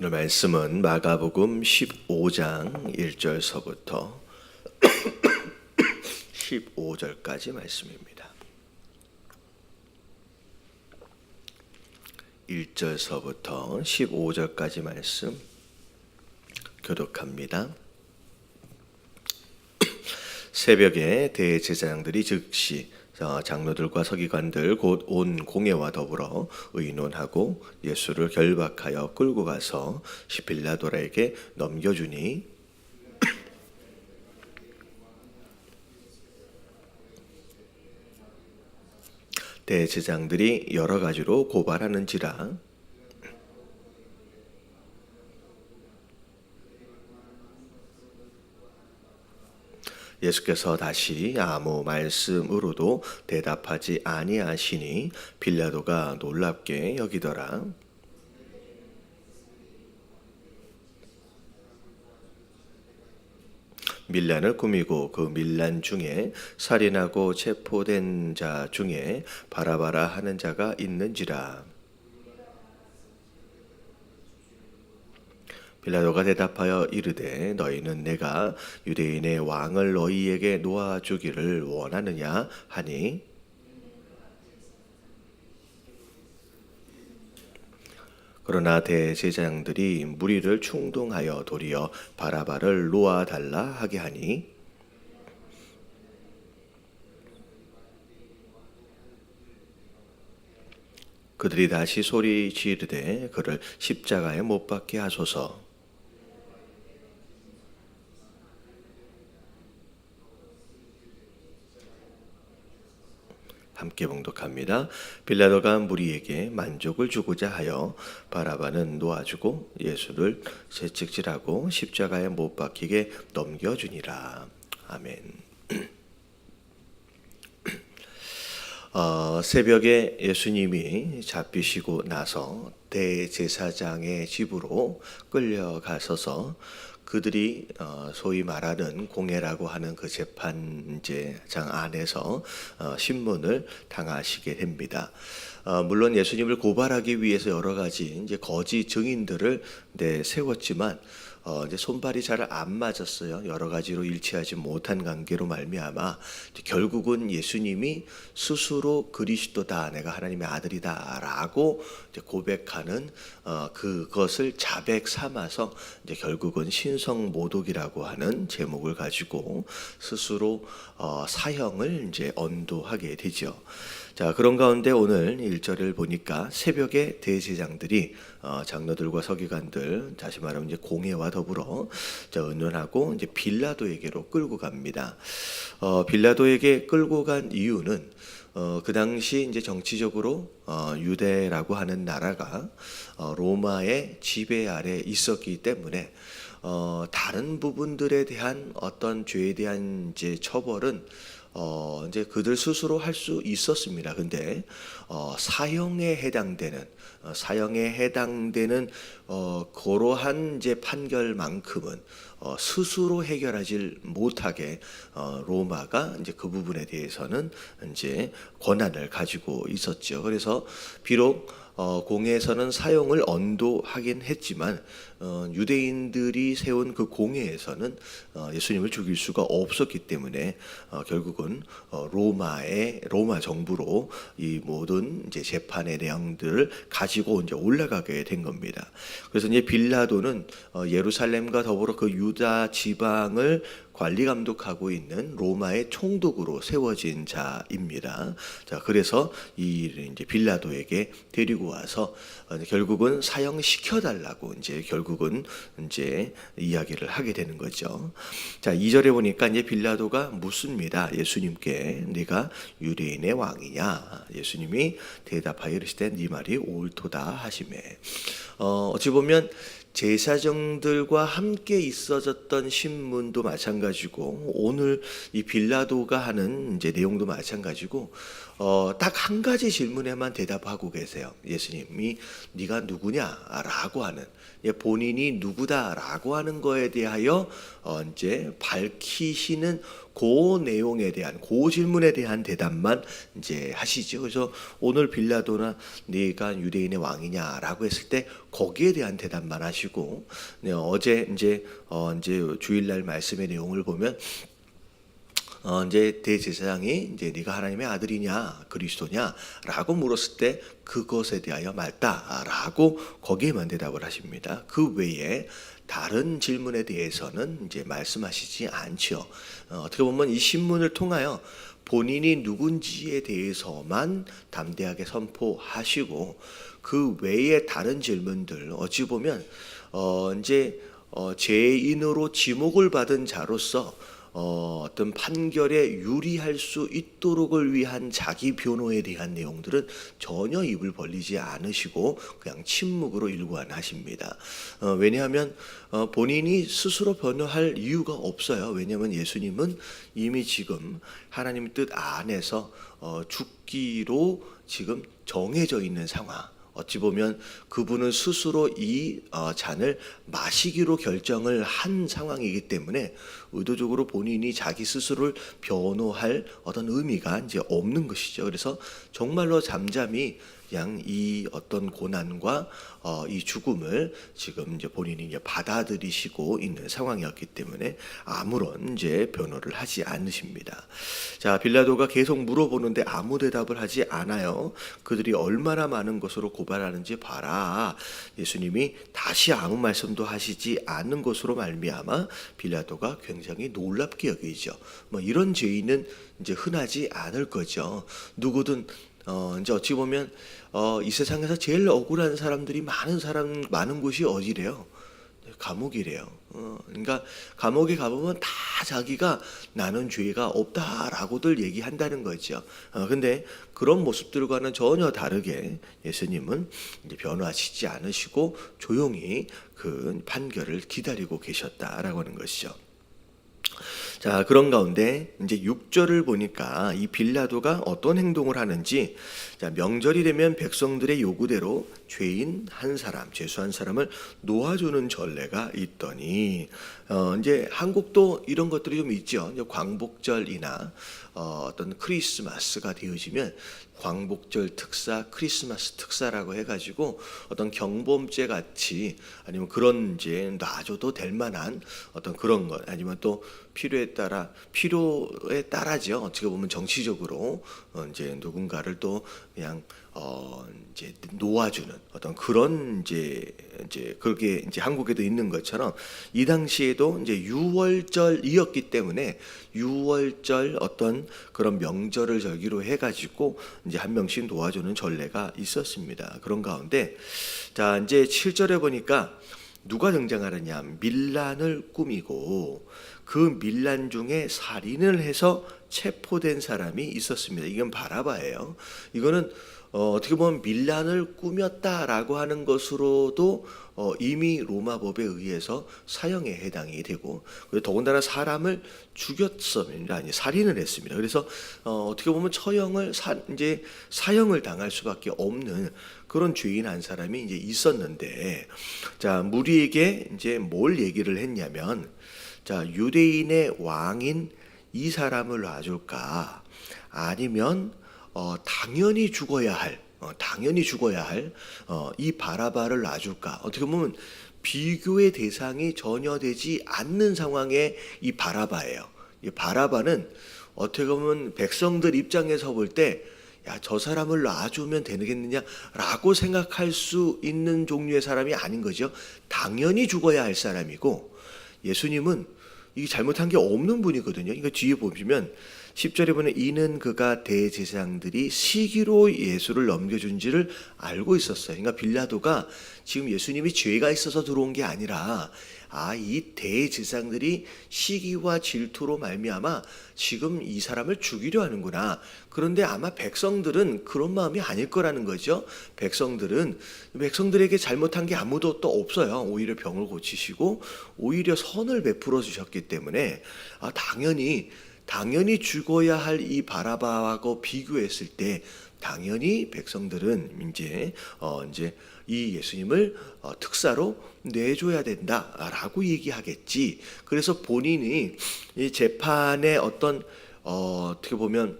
오늘 말씀은 마가복음 15장 1절서부터 15절까지 말씀입니다. 1절서부터 15절까지 말씀 교독합니다. 새벽에 대제사장들이 즉시 장로들과 서기관들 곧 온 공회와 더불어 의논하고 예수를 결박하여 끌고 가서 빌라도에게 넘겨주니 대제사장들이 여러 가지로 고발하는지라 예수께서 다시 아무 말씀으로도 대답하지 아니하시니 빌라도가 놀랍게 여기더라. 밀란을 꾸미고 그 밀란 중에 살인하고 체포된 자 중에 바라바라 하는 자가 있는지라. 빌라도가 대답하여 이르되 너희는 내가 유대인의 왕을 너희에게 놓아주기를 원하느냐 하니 그러나 대제사장들이 무리를 충동하여 도리어 바라바를 놓아달라 하게 하니 그들이 다시 소리 지르되 그를 십자가에 못 박게 하소서. 함께 봉독합니다. 빌라도가 무리에게 만족을 주고자 하여 바라바는 놓아주고 예수를 채찍질하고 십자가에 못 박히게 넘겨주니라. 아멘. 새벽에 예수님이 잡히시고 나서 대제사장의 집으로 끌려가셔서 그들이 소위 말하는 공회라고 하는 그 재판장 안에서 신문을 당하시게 됩니다. 물론 예수님을 고발하기 위해서 여러 가지 이제 거짓 증인들을 세웠지만 이제 손발이 잘 안 맞았어요. 여러 가지로 일치하지 못한 관계로 말미암아 결국은 예수님이 스스로 그리스도다, 내가 하나님의 아들이다라고 고백하는 그것을 자백 삼아서 이제 결국은 신성모독이라고 하는 제목을 가지고 스스로 사형을 이제 언도하게 되죠. 자, 그런 가운데 오늘 1절을 보니까 새벽에 대제사장들이 장로들과 서기관들, 다시 말하면 이제 공회와 더불어 의논하고 이제 빌라도에게로 끌고 갑니다. 빌라도에게 끌고 간 이유는 그 당시 이제 정치적으로 유대라고 하는 나라가 로마의 지배 아래 있었기 때문에 다른 부분들에 대한 어떤 죄에 대한 이제 처벌은 이제 그들 스스로 할 수 있었습니다. 근데 사형에 해당되는 그러한 이제 판결만큼은 스스로 해결하지 못하게 로마가 이제 그 부분에 대해서는 이제 권한을 가지고 있었죠. 그래서 비록 공회에서는 사형을 언도하긴 했지만 유대인들이 세운 그 공회에서는 예수님을 죽일 수가 없었기 때문에 결국은 로마 정부로 이 모든 이제 재판의 내용들을 가지고 이제 올라가게 된 겁니다. 그래서 이제 빌라도는 예루살렘과 더불어 그 유다 지방을 관리 감독하고 있는 로마의 총독으로 세워진 자입니다. 자, 그래서 이제 빌라도에게 데리고 와서 결국은 사형시켜 달라고 이제 결국은 이제 이야기를 하게 되는 거죠. 자, 2절에 보니까 이제 빌라도가 묻습니다. 예수님께 네가 유대인의 왕이냐? 예수님이 대답하여 이르시되 네 말이 옳도다 하시매. 어찌 보면 제사장들과 함께 있어졌던 신문도 마찬가지고 오늘 이 빌라도가 하는 이제 내용도 마찬가지고 딱 한 가지 질문에만 대답하고 계세요. 예수님이 네가 누구냐라고 하는 본인이 누구다라고 하는 거에 대하여 이제 밝히시는 그 내용에 대한 그 질문에 대한 대답만 이제 하시죠. 그래서 오늘 빌라도나 네가 유대인의 왕이냐라고 했을 때 거기에 대한 대답만 하시고, 네, 어제 이제 주일날 말씀의 내용을 보면 이제 대제사장이 이제 네가 하나님의 아들이냐 그리스도냐라고 물었을 때 그것에 대하여 말다라고 거기에만 대답을 하십니다. 그 외에 다른 질문에 대해서는 이제 말씀하시지 않죠. 어떻게 보면 이 신문을 통하여 본인이 누군지에 대해서만 담대하게 선포하시고, 그 외에 다른 질문들 어찌 보면 이제 죄인으로 지목을 받은 자로서 어떤 판결에 유리할 수 있도록을 위한 자기 변호에 대한 내용들은 전혀 입을 벌리지 않으시고 그냥 침묵으로 일관하십니다. 왜냐하면 본인이 스스로 변호할 이유가 없어요. 왜냐하면 예수님은 이미 지금 하나님 뜻 안에서 죽기로 지금 정해져 있는 상황. 어찌 보면 그분은 스스로 이 잔을 마시기로 결정을 한 상황이기 때문에 의도적으로 본인이 자기 스스로를 변호할 어떤 의미가 이제 없는 것이죠. 그래서 정말로 잠잠히 그냥 이 어떤 고난과 이 죽음을 지금 이제 본인이 이제 받아들이시고 있는 상황이었기 때문에 아무런 이제 변호를 하지 않으십니다. 자, 빌라도가 계속 물어보는데 아무 대답을 하지 않아요. 그들이 얼마나 많은 것으로 고발하는지 봐라. 예수님이 다시 아무 말씀도 하시지 않는 것으로 말미암아 빌라도가 굉장히 놀랍게 여기죠. 뭐 이런 죄인은 이제 흔하지 않을 거죠. 누구든 이제 어찌 보면 이 세상에서 제일 억울한 사람들이 많은 곳이 어디래요? 감옥이래요. 그러니까 감옥에 가보면 다 자기가 나는 죄가 없다라고들 얘기한다는 거죠. 근데 그런 모습들과는 전혀 다르게 예수님은 이제 변호하시지 않으시고 조용히 그 판결을 기다리고 계셨다라고 하는 것이죠. 자, 그런 가운데 이제 6절을 보니까 이 빌라도가 어떤 행동을 하는지, 자, 명절이 되면 백성들의 요구대로 죄인 한 사람, 죄수한 사람을 놓아주는 전례가 있더니, 이제 한국도 이런 것들이 좀 있죠. 이제 광복절이나 어떤 크리스마스가 되어지면 광복절 특사, 크리스마스 특사라고 해가지고 어떤 경범죄 같이 아니면 그런 이제 놔줘도 될 만한 어떤 그런 것, 아니면 또 필요에 따라죠. 어떻게 보면 정치적으로 이제 누군가를 또 그냥 이제 놓아주는 어떤 그런 이제 그게 이제 한국에도 있는 것처럼 이 당시에도 이제 유월절이었기 때문에 유월절 어떤 그런 명절을 절기로 해가지고 이제 한 명씩 놓아주는 전례가 있었습니다. 그런 가운데 자, 이제 7절에 보니까 누가 등장하느냐, 밀란을 꾸미고 그 밀란 중에 살인을 해서 체포된 사람이 있었습니다. 이건 바라바예요. 이거는 어떻게 보면 밀란을 꾸몄다라고 하는 것으로도 이미 로마법에 의해서 사형에 해당이 되고, 그리고 더군다나 사람을 죽였습니다. 아니, 살인을 했습니다. 그래서 어떻게 보면 이제 사형을 당할 수밖에 없는 그런 죄인 한 사람이 이제 있었는데, 자, 무리에게 이제 뭘 얘기를 했냐면, 자, 유대인의 왕인 이 사람을 놔줄까? 아니면 당연히 죽어야 할 이 바라바를 놔줄까? 어떻게 보면 비교의 대상이 전혀 되지 않는 상황의 이 바라바예요. 이 바라바는 어떻게 보면 백성들 입장에서 볼 때 야, 저 사람을 놔주면 되겠느냐라고 생각할 수 있는 종류의 사람이 아닌 거죠. 당연히 죽어야 할 사람이고, 예수님은 이게 잘못한 게 없는 분이거든요. 이거 뒤에 보시면 10절에 보면 이는 그가 대제사장들이 시기로 예수를 넘겨준지를 알고 있었어요. 그러니까 빌라도가 지금 예수님이 죄가 있어서 들어온 게 아니라 이 대제사장들이 시기와 질투로 말미암아 지금 이 사람을 죽이려 하는구나. 그런데 아마 백성들은 그런 마음이 아닐 거라는 거죠. 백성들에게 잘못한 게 아무도 또 없어요. 오히려 병을 고치시고 오히려 선을 베풀어 주셨기 때문에 당연히 당연히 죽어야 할 이 바라바하고 비교했을 때 당연히 백성들은 이제 이 예수님을 특사로 내줘야 된다라고 얘기하겠지. 그래서 본인이 이 재판의 어떤 어떻게 보면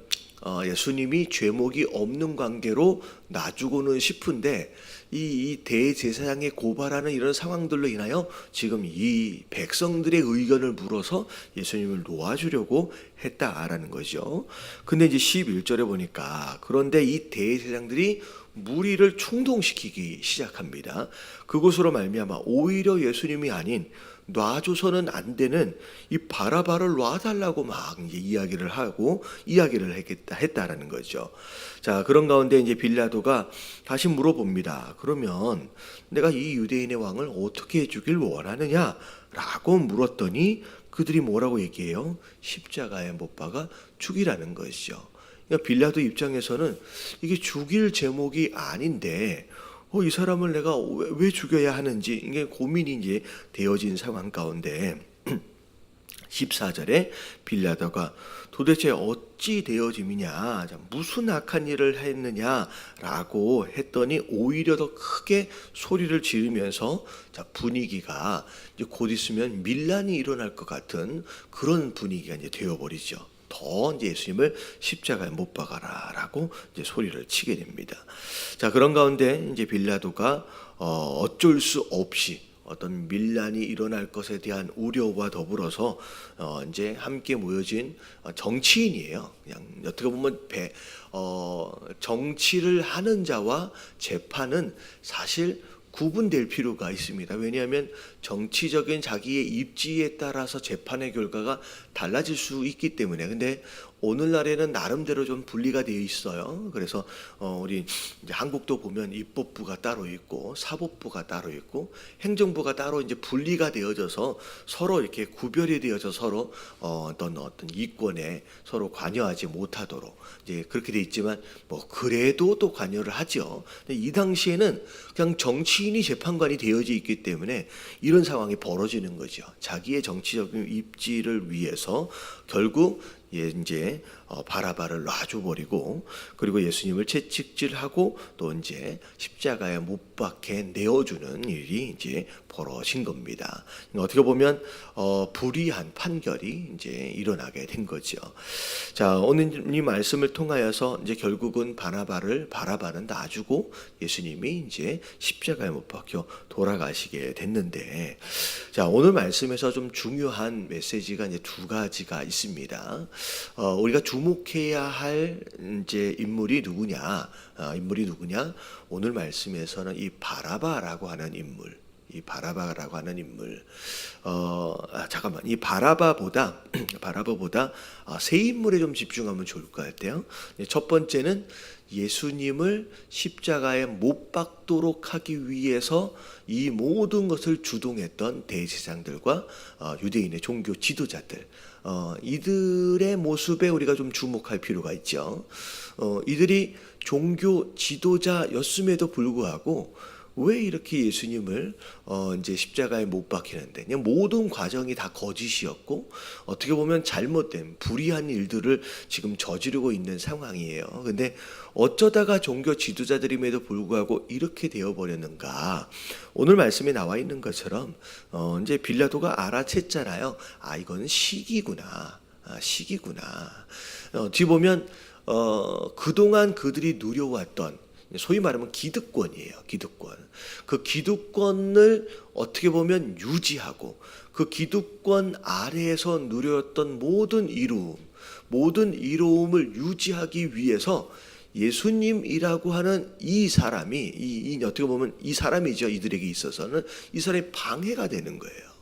예수님이 죄목이 없는 관계로 놔주고는 싶은데 이 대제사장의 고발하는 이런 상황들로 인하여 지금 이 백성들의 의견을 물어서 예수님을 놓아주려고 했다라는 거죠. 근데 이제 11절에 보니까 그런데 이 대제사장들이 무리를 충동시키기 시작합니다. 그것으로 말미암아 오히려 예수님이 아닌 놔줘서는 안 되는 이 바라바를 놔달라고 막 이제 이야기를 했다라는 거죠. 자, 그런 가운데 이제 빌라도가 다시 물어봅니다. 그러면 내가 이 유대인의 왕을 어떻게 해주길 원하느냐라고 물었더니 그들이 뭐라고 얘기해요? 십자가에 못 박아 죽이라는 것이죠. 그러니까 빌라도 입장에서는 이게 죽일 제목이 아닌데 이 사람을 내가 왜 죽여야 하는지 이게 고민이 이제 되어진 상황 가운데 14절에 빌라도가 도대체 어찌 되어짐이냐, 무슨 악한 일을 했느냐라고 했더니 오히려 더 크게 소리를 지르면서 분위기가 이제 곧 있으면 밀란이 일어날 것 같은 그런 분위기가 이제 되어버리죠. 더 이제 예수님을 십자가에 못 박아라라고 이제 소리를 치게 됩니다. 자, 그런 가운데 이제 빌라도가 어쩔 수 없이 어떤 밀란이 일어날 것에 대한 우려와 더불어서 이제 함께 모여진 정치인이에요. 그냥 어떻게 보면 정치를 하는 자와 재판은 사실 구분될 필요가 있습니다. 왜냐하면 정치적인 자기의 입지에 따라서 재판의 결과가 달라질 수 있기 때문에. 근데 오늘날에는 나름대로 좀 분리가 되어 있어요. 그래서 우리 이제 한국도 보면 입법부가 따로 있고 사법부가 따로 있고 행정부가 따로 이제 분리가 되어져서 서로 이렇게 구별이 되어져 서로 어떤 이권에 서로 관여하지 못하도록 이제 그렇게 돼 있지만 뭐 그래도 또 관여를 하죠. 근데 이 당시에는 그냥 정치인이 재판관이 되어져 있기 때문에 이런 상황이 벌어지는 거죠. 자기의 정치적인 입지를 위해서 결국 이제 바라바를 놔줘버리고 그리고 예수님을 채찍질하고 또 이제 십자가에 못 박혀 내어주는 일이 이제 벌어진 겁니다. 어떻게 보면 불의한 판결이 이제 일어나게 된 거죠. 자, 오늘 이 말씀을 통하여서 이제 결국은 바라바는 놔주고 예수님이 이제 십자가에 못 박혀 돌아가시게 됐는데, 자, 오늘 말씀에서 좀 중요한 메시지가 이제 두 가지가 있습니다. 우리가 주목해야 할 이제 인물이 누구냐? 오늘 말씀에서는 이 바라바라고 하는 인물. 이 바라바보다 세 인물에 좀 집중하면 좋을 것 같아요. 첫 번째는 예수님을 십자가에 못 박도록 하기 위해서 이 모든 것을 주동했던 대제사장들과 유대인의 종교 지도자들, 이들의 모습에 우리가 좀 주목할 필요가 있죠. 이들이 종교 지도자였음에도 불구하고 왜 이렇게 예수님을 이제 십자가에 못 박히는데 그냥 모든 과정이 다 거짓이었고 어떻게 보면 잘못된 불의한 일들을 지금 저지르고 있는 상황이에요. 근데 어쩌다가 종교 지도자들임에도 불구하고 이렇게 되어 버렸는가? 오늘 말씀에 나와 있는 것처럼 이제 빌라도가 알아챘잖아요. 이거는 시기구나. 뒤 보면 그동안 그들이 누려왔던 소위 말하면 기득권이에요. 기득권. 그 기득권을 어떻게 보면 유지하고 그 기득권 아래에서 누렸던 모든 이로움을 유지하기 위해서 예수님이라고 하는 이 사람이 어떻게 보면 이 사람이죠. 이들에게 있어서는 이 사람이 방해가 되는 거예요.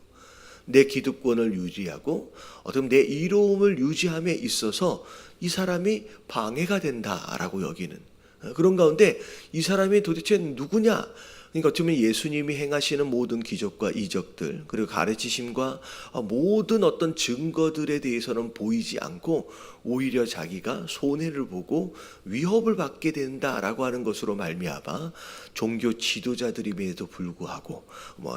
내 기득권을 유지하고 어떻게 보면 내 이로움을 유지함에 있어서 이 사람이 방해가 된다라고 여기는 그런 가운데 이 사람이 도대체 누구냐? 그러니까 어쩌면 예수님이 행하시는 모든 기적과 이적들 그리고 가르치심과 모든 어떤 증거들에 대해서는 보이지 않고 오히려 자기가 손해를 보고 위협을 받게 된다라고 하는 것으로 말미암아 종교 지도자들임에도 불구하고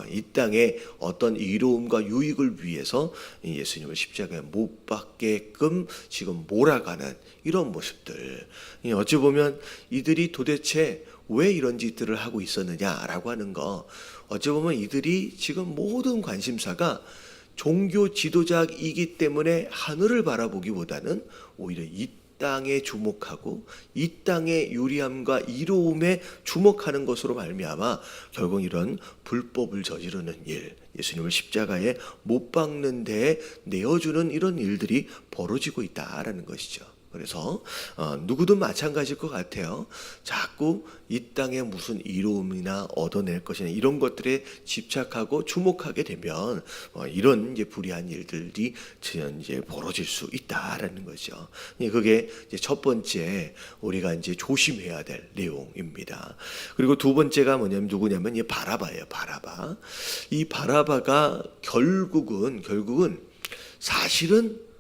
이 땅에 어떤 이로움과 유익을 위해서 예수님을 십자가에 못 박게끔 지금 몰아가는 이런 모습들, 어찌 보면 이들이 도대체 왜 이런 짓들을 하고 있었느냐라고 하는 거, 어찌 보면 이들이 지금 모든 관심사가 종교 지도자이기 때문에 하늘을 바라보기보다는 오히려 이 땅에 주목하고 이 땅의 유리함과 이로움에 주목하는 것으로 말미암아 결국 이런 불법을 저지르는 일, 예수님을 십자가에 못 박는 데에 내어주는 이런 일들이 벌어지고 있다라는 것이죠. 그래서 누구든 마찬가지일 것 같아요. 자꾸 이 땅에 무슨 이로움이나 얻어낼 것이나 이런 것들에 집착하고 주목하게 되면 이런 이제 불의한 일들이 이제 벌어질 수 있다라는 거죠. 그게 이제 첫 번째 우리가 이제 조심해야 될 내용입니다. 그리고 두 번째가 뭐냐면 누구냐면 이 바라바예요. 바라바. 이 바라바가 결국은 사실은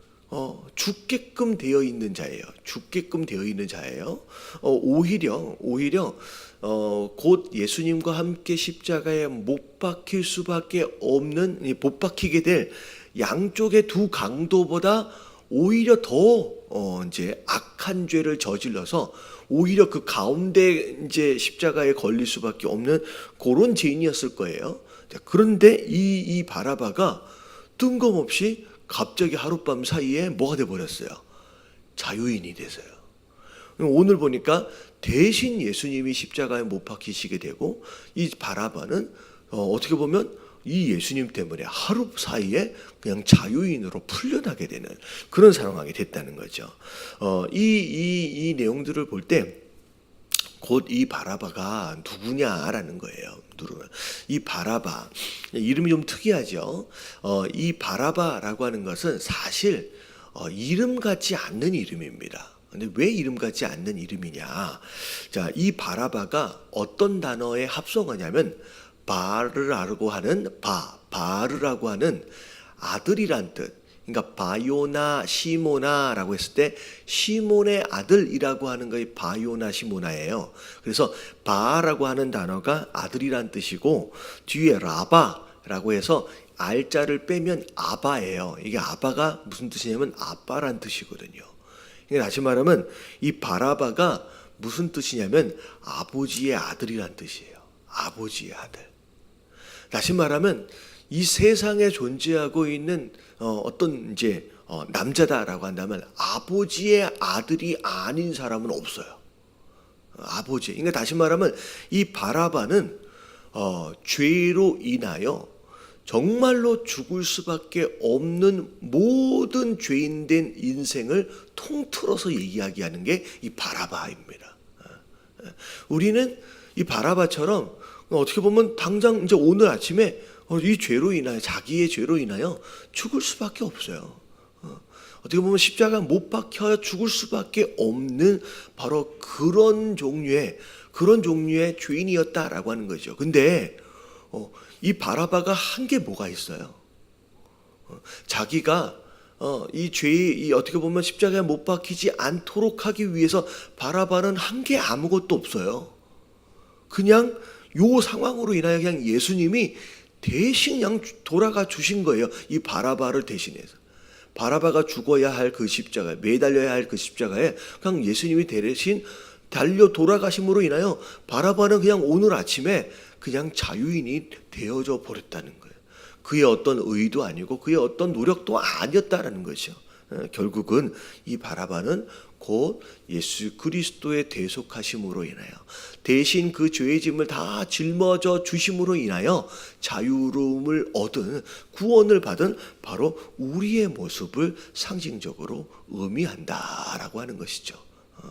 죽게끔 되어 있는 자예요. 죽게끔 되어 있는 자예요. 오히려 곧 예수님과 함께 십자가에 못 박힐 수밖에 없는, 못 박히게 될 양쪽의 두 강도보다 오히려 더 이제 악한 죄를 저질러서 오히려 그 가운데 이제 십자가에 걸릴 수밖에 없는 그런 죄인이었을 거예요. 그런데 이 바라바가 뜬금없이 갑자기 하룻밤 사이에 뭐가 돼버렸어요? 자유인이 돼서요. 오늘 보니까 대신 예수님이 십자가에 못 박히시게 되고 이 바라바는 어떻게 보면 이 예수님 때문에 하루 사이에 그냥 자유인으로 풀려나게 되는 그런 상황이 됐다는 거죠. 이 내용들을 볼 때 곧 이 바라바가 누구냐라는 거예요. 이 바라바, 이름이 좀 특이하죠. 이 바라바라고 하는 것은 사실 이름 같지 않는 이름입니다. 근데 왜 이름 같지 않는 이름이냐? 자, 이 바라바가 어떤 단어의 합성어냐면 바르라고 하는 바르라고 하는 아들이란 뜻. 그러니까 바요나 시모나라고 했을 때 시몬의 아들이라고 하는 것이 바요나 시모나예요. 그래서 바라고 하는 단어가 아들이란 뜻이고 뒤에 라바라고 해서 알자를 빼면 아바예요. 이게 아바가 무슨 뜻이냐면 아빠란 뜻이거든요. 그러니까 다시 말하면 이 바라바가 무슨 뜻이냐면 아버지의 아들이란 뜻이에요. 아버지의 아들. 다시 말하면 이 세상에 존재하고 있는 어떤 이제 남자다라고 한다면 아버지의 아들이 아닌 사람은 없어요. 아버지. 그러니까 다시 말하면 이 바라바는 죄로 인하여 정말로 죽을 수밖에 없는 모든 죄인된 인생을 통틀어서 이야기하는 게 이 바라바입니다. 우리는 이 바라바처럼 어떻게 보면 당장 이제 오늘 아침에 이 죄로 인하여 자기의 죄로 인하여 죽을 수밖에 없어요. 어떻게 보면 십자가 못 박혀 죽을 수밖에 없는 바로 그런 종류의 죄인이었다라고 하는 거죠. 근데 이 바라바가 한 게 뭐가 있어요? 자기가 이 어떻게 보면 십자가에 못 박히지 않도록 하기 위해서 바라바는 한 게 아무것도 없어요. 그냥 요 상황으로 인하여 그냥 예수님이 대신 그냥 돌아가 주신 거예요. 이 바라바를 대신해서. 바라바가 죽어야 할 그 십자가에, 매달려야 할 그 십자가에 그냥 예수님이 대신 달려 돌아가심으로 인하여 바라바는 그냥 오늘 아침에 그냥 자유인이 되어져 버렸다는 거예요. 그의 어떤 의도 아니고 그의 어떤 노력도 아니었다라는 거죠. 결국은 이 바라바는 곧 예수 그리스도의 대속하심으로 인하여 대신 그 죄의 짐을 다 짊어져 주심으로 인하여 자유로움을 얻은 구원을 받은 바로 우리의 모습을 상징적으로 의미한다라고 하는 것이죠.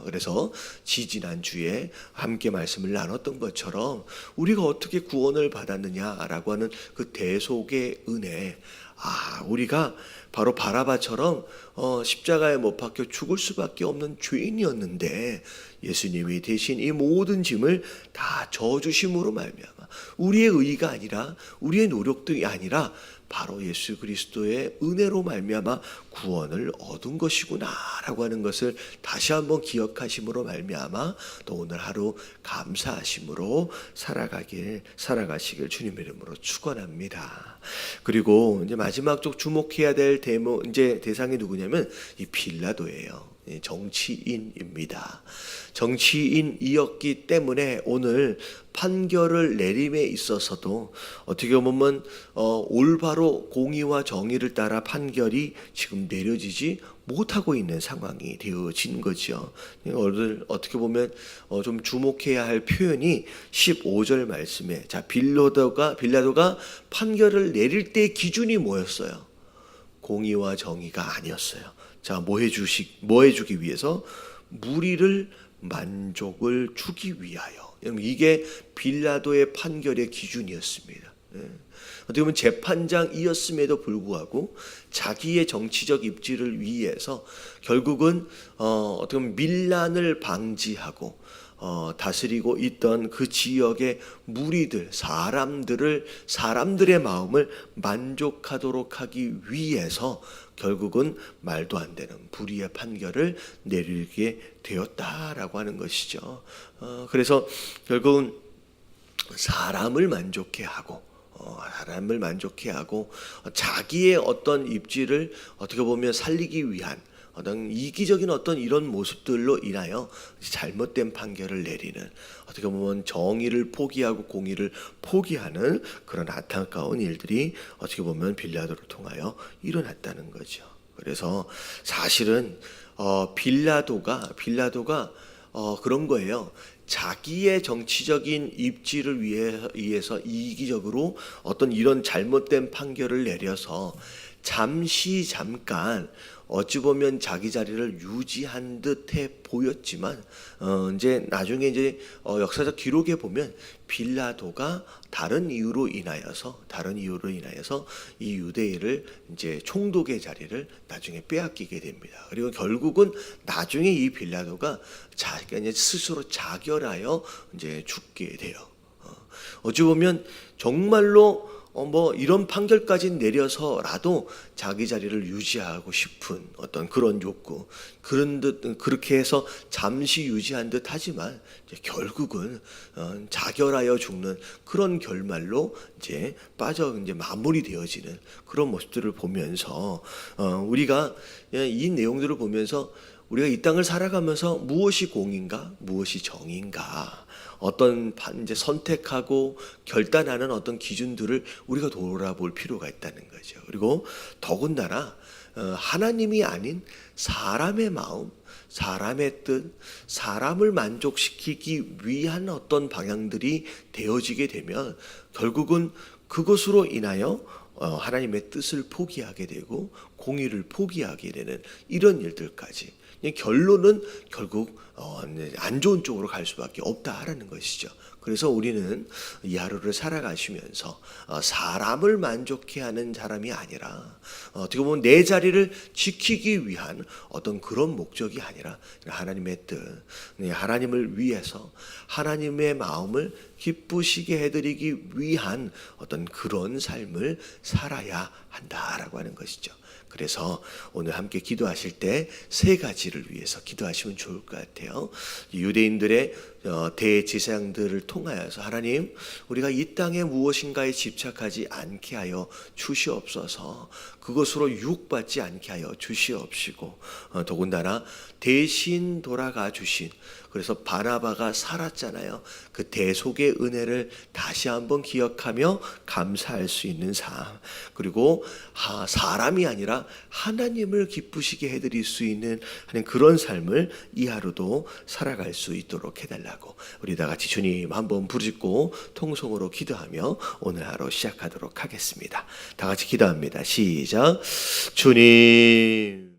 그래서 지지난주에 함께 말씀을 나눴던 것처럼 우리가 어떻게 구원을 받았느냐라고 하는 그 대속의 은혜, 우리가 바로 바라바처럼 십자가에 못 박혀 죽을 수밖에 없는 죄인이었는데 예수님이 대신 이 모든 짐을 다 져주심으로 말미암아 우리의 의의가 아니라 우리의 노력들이 아니라 바로 예수 그리스도의 은혜로 말미암아 구원을 얻은 것이구나라고 하는 것을 다시 한번 기억하심으로 말미암아 또 오늘 하루 감사하심으로 살아가시길 주님의 이름으로 축원합니다. 그리고 이제 마지막 쪽 주목해야 될 대상이 누구냐면 이 빌라도예요. 정치인입니다. 정치인이었기 때문에 오늘 판결을 내림에 있어서도 어떻게 보면 올바로 공의와 정의를 따라 판결이 지금 내려지지 못하고 있는 상황이 되어진 거죠. 오늘 어떻게 보면 좀 주목해야 할 표현이 15절 말씀에 자 빌라도가 판결을 내릴 때 기준이 뭐였어요? 공의와 정의가 아니었어요. 자, 뭐 해주기 위해서? 무리를 만족을 주기 위하여. 이게 빌라도의 판결의 기준이었습니다. 어떻게 보면 재판장이었음에도 불구하고 자기의 정치적 입지를 위해서 결국은 어떻게 보면 밀란을 방지하고 다스리고 있던 그 지역의 무리들, 사람들의 마음을 만족하도록 하기 위해서 결국은 말도 안 되는 불의의 판결을 내리게 되었다라고 하는 것이죠. 그래서 결국은 사람을 만족해 하고 자기의 어떤 입지를 어떻게 보면 살리기 위한 어떤 이기적인 어떤 이런 모습들로 인하여 잘못된 판결을 내리는 어떻게 보면 정의를 포기하고 공의를 포기하는 그런 안타까운 일들이 어떻게 보면 빌라도를 통하여 일어났다는 거죠. 그래서 사실은 빌라도가 그런 거예요. 자기의 정치적인 입지를 위해서 이기적으로 어떤 이런 잘못된 판결을 내려서 잠깐 어찌 보면 자기 자리를 유지한 듯해 보였지만 이제 나중에 이제 역사적 기록에 보면 빌라도가 다른 이유로 인하여서 이 유대인을 이제 총독의 자리를 나중에 빼앗기게 됩니다. 그리고 결국은 나중에 이 빌라도가 자기가 이제 스스로 자결하여 이제 죽게 돼요. 어찌 보면 정말로 이런 판결까지 내려서라도 자기 자리를 유지하고 싶은 어떤 그런 욕구, 그렇게 해서 잠시 유지한 듯 하지만 결국은 자결하여 죽는 그런 결말로 이제 마무리되어지는 그런 모습들을 보면서 우리가 이 내용들을 보면서 우리가 이 땅을 살아가면서 무엇이 공인가, 무엇이 정인가, 어떤 이제 선택하고 결단하는 어떤 기준들을 우리가 돌아볼 필요가 있다는 거죠. 그리고 더군다나 하나님이 아닌 사람의 마음, 사람의 뜻, 사람을 만족시키기 위한 어떤 방향들이 되어지게 되면 결국은 그것으로 인하여 하나님의 뜻을 포기하게 되고 공의를 포기하게 되는 이런 일들까지 결론은 결국 안 좋은 쪽으로 갈 수밖에 없다라는 것이죠. 그래서 우리는 이 하루를 살아가시면서 사람을 만족해 하는 사람이 아니라 어떻게 보면 내 자리를 지키기 위한 어떤 그런 목적이 아니라 하나님의 뜻, 하나님을 위해서 하나님의 마음을 기쁘시게 해드리기 위한 어떤 그런 삶을 살아야 한다라고 하는 것이죠. 그래서 오늘 함께 기도하실 때 세 가지를 위해서 기도하시면 좋을 것 같아요. 유대인들의 대제사장들을 통하여서 하나님, 우리가 이 땅에 무엇인가에 집착하지 않게 하여 주시옵소서. 그것으로 유혹받지 않게 하여 주시옵시고, 더군다나 대신 돌아가 주신, 그래서 바나바가 살았잖아요. 그 대속의 은혜를 다시 한번 기억하며 감사할 수 있는 삶, 그리고 사람이 아니라 하나님을 기쁘시게 해드릴 수 있는 그런 삶을 이 하루도 살아갈 수 있도록 해달라고 우리 다 같이 주님 한번 부르짖고 통성으로 기도하며 오늘 하루 시작하도록 하겠습니다. 다 같이 기도합니다. 시작. 주님,